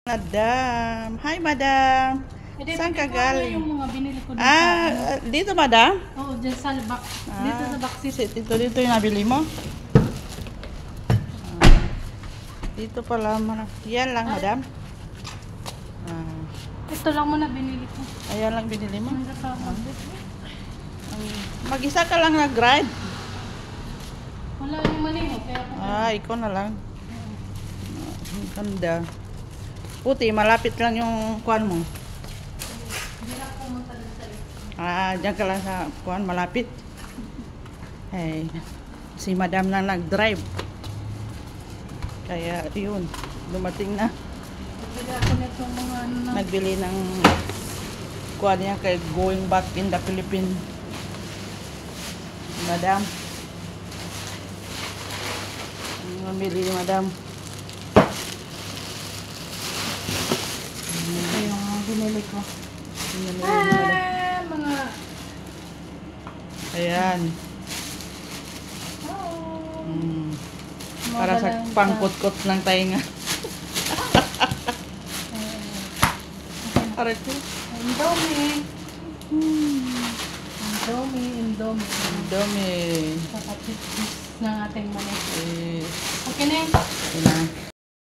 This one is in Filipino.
Madam. Hi, madam. Saan ka galing? Yung mga binili ko dun sa Dito, madam? Oo, dyan sa box. Dito sa box. Dito yung nabili mo? Dito pala. Yan lang, madam. Ito lang muna binili ko. Ayan lang binili mo? Ang gata ko. Mag-isa ka lang nag-ride? Wala yung maniho. Kaya ako. Ikaw na lang. Ang ganda. Puti, malapit lang yung kuwan mo. Hindi na ako pumunta dun sa iyo. Diyan ka lang sa kuwan, malapit. Hey, si madam na nag-drive. Kaya yun, dumating na. Bili ako nito mga ano na. Nagbili ng kuwan niya kay going back in the Philippines. Madam. Namili ni madam. Ito yung binili ko. Namili ni madam. Mga... Ayan. Oh. Para sa pangkot-kot ng tainga. Para ko. Indomie. Indomie. Dami. Kapatid ng ating manik. Eh, Okay na yun. yun na.